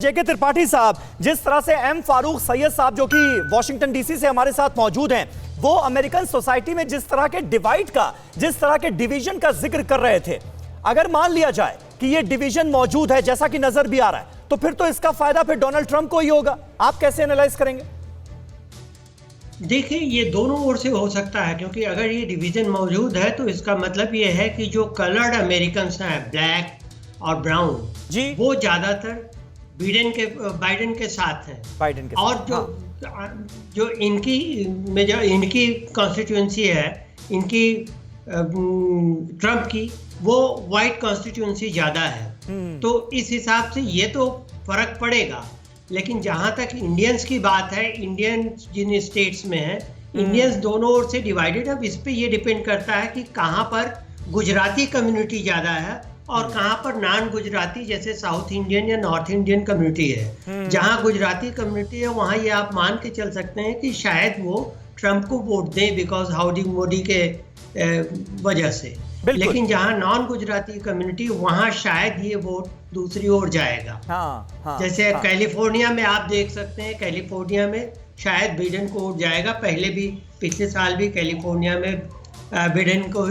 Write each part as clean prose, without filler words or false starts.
जेके त्रिपाठी साहब, जिस तरह से एम फारूक सैयद साहब जो कि वॉशिंगटन डीसी से हमारे साथ मौजूद हैं, वो अमेरिकन सोसाइटी में जिस तरह के डिवाइड का, जिस तरह के डिवीजन का जिक्र कर रहे थे, अगर मान लिया जाए कि ये डिवीजन मौजूद है जैसा कि नजर भी आ रहा है, तो फिर तो इसका फायदा फिर डोनाल्ड ट्रंप को ही होगा। आप कैसे एनालाइज करेंगे? देखिए, ये दोनों ओर से हो सकता है, क्योंकि अगर ये डिवीजन मौजूद है तो इसका मतलब ये है कि जो कलर्ड अमेरिकन हैं, ब्लैक और ब्राउन जी, वो ज्यादातर बाइडेन के साथ है। बाइडेन के और साथ, जो इनकी कॉन्स्टिट्यूएंसी है, इनकी ट्रंप की, वो वाइट कॉन्स्टिट्यूएंसी ज्यादा है। तो इस हिसाब से ये तो फर्क पड़ेगा। लेकिन जहां तक इंडियंस की बात है, इंडियंस जिन स्टेट्स में है, इंडियंस दोनों ओर से डिवाइडेड है। अब इस पे ये डिपेंड करता है कि कहां पर गुजराती कम्युनिटी ज्यादा है और कहां पर नॉन गुजराती, जैसे साउथ इंडियन या नॉर्थ इंडियन कम्युनिटी है। जहां गुजराती कम्युनिटी है वहां ये आप मान के चल सकते हैं कि शायद वो ट्रंप को वोट दें, बिकॉज हाउडी मोदी के वजह से। लेकिन जहां नॉन गुजराती कम्युनिटी, वहां शायद ये वोट दूसरी ओर जाएगा। जैसे कैलिफोर्निया में आप देख सकते हैं, कैलिफोर्निया में शायद बिडेन को वोट जाएगा। पहले भी, पिछले साल भी कैलिफोर्निया में बिडेन को,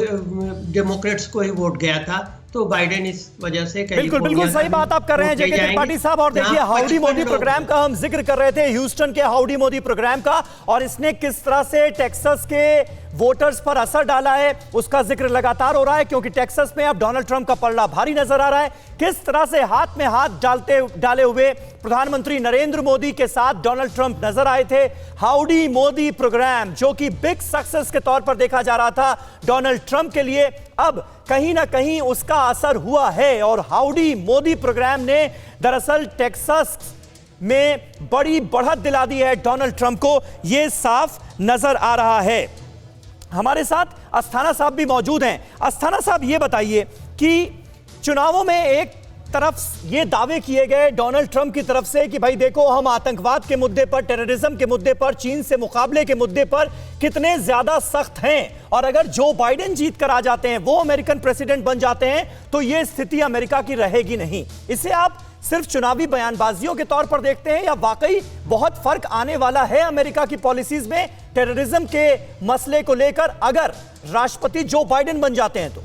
डेमोक्रेट्स को ही वोट गया था। तो बाइडेन इस वजह से बिल्कुल सही बात आप कर रहे हैं जेके त्रिपाठी साहब। और देखिए, हाउडी मोदी प्रोग्राम का हम जिक्र कर रहे थे, ह्यूस्टन के हाउडी मोदी प्रोग्राम का, और इसने किस तरह से टेक्सास के वोटर्स पर असर डाला है उसका जिक्र लगातार हो रहा है, क्योंकि टेक्सास में अब डोनाल्ड ट्रंप का पलड़ा भारी नजर आ रहा है। किस तरह से हाथ में हाथ डाले हुए प्रधानमंत्री नरेंद्र मोदी के साथ डोनाल्ड ट्रंप नजर आए थे। हाउडी मोदी प्रोग्राम, जो कि बिग सक्सेस के तौर पर देखा जा रहा था डोनाल्ड ट्रंप के लिए, अब कहीं ना कहीं उसका असर हुआ है। और हाउडी मोदी प्रोग्राम ने दरअसल टेक्सास में बड़ी बढ़त दिला दी है डोनाल्ड ट्रंप को, यह साफ नजर आ रहा है। हमारे साथ अस्थाना साहब भी मौजूद हैं। अस्थाना साहब, ये बताइए कि चुनावों में एक तरफ ये दावे किए गए डोनाल्ड ट्रंप की तरफ से कि भाई देखो, हम आतंकवाद के मुद्दे पर, टेररिज्म के मुद्दे पर, चीन से मुकाबले के मुद्दे पर कितने ज्यादा सख्त हैं, और अगर जो बाइडेन जीत कर आ जाते हैं, वो अमेरिकन प्रेसिडेंट बन जाते हैं, तो ये स्थिति अमेरिका की रहेगी नहीं। इसे आप सिर्फ चुनावी बयानबाजियों के तौर पर देखते हैं, या वाकई बहुत फर्क आने वाला है अमेरिका की पॉलिसीज में टेररिज्म के मसले को लेकर, अगर राष्ट्रपति जो बाइडेन बन जाते हैं तो?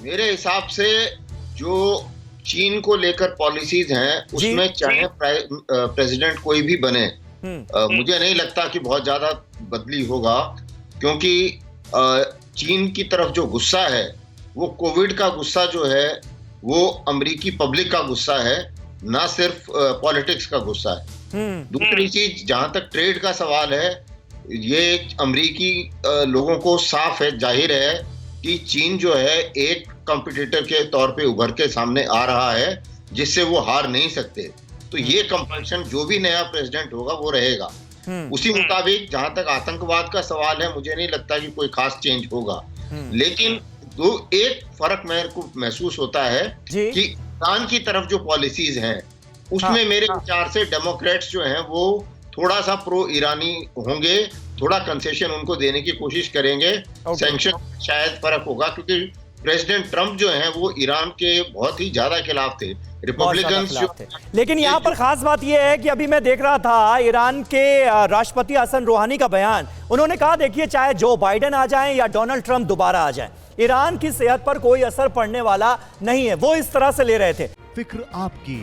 मेरे हिसाब से जो चीन को लेकर पॉलिसीज हैं, उसमें चाहे प्रेसिडेंट कोई भी बने, मुझे नहीं लगता कि बहुत ज्यादा बदली होगा। क्योंकि चीन की तरफ जो गुस्सा है, वो कोविड का गुस्सा जो है, वो अमेरिकी पब्लिक का गुस्सा है, ना सिर्फ पॉलिटिक्स का गुस्सा है। दूसरी चीज, जहां तक ट्रेड का सवाल है, ये अमेरिकी लोगों को साफ है, जाहिर है कि चीन जो है एक कॉम्पिटिटर के तौर पे उभर के सामने आ रहा है, जिससे वो हार नहीं सकते। तो ये कंपल्शन जो भी नया प्रेसिडेंट होगा वो रहेगा। उसी मुताबिक जहां तक आतंकवाद का सवाल है, मुझे नहीं लगता कि कोई खास चेंज होगा। लेकिन एक फर्क मेरे को महसूस होता है कि ईरान की तरफ जो पॉलिसीज हैं, उसमें मेरे विचार से डेमोक्रेट्स जो हैं वो थोड़ा सा प्रो ईरानी होंगे, थोड़ा कंसेशन उनको देने की कोशिश करेंगे। सैंक्शन शायद फर्क होगा, क्योंकि प्रेसिडेंट ट्रंप जो हैं वो ईरान के बहुत ही ज्यादा खिलाफ थे, रिपब्लिकन्स जो। लेकिन यहाँ पर खास बात यह है कि अभी मैं देख रहा था ईरान के राष्ट्रपति हसन रूहानी का बयान। उन्होंने कहा, देखिए, चाहे जो बाइडेन आ जाएं या डोनाल्ड ट्रंप दोबारा आ जाएं, ईरान की सेहत पर कोई असर पड़ने वाला नहीं है। वो इस तरह से ले रहे थे। फिक्र आपकी,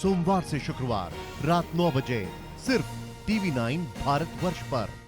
सोमवार से शुक्रवार रात 9 बजे सिर्फ TV9 भारतवर्ष पर।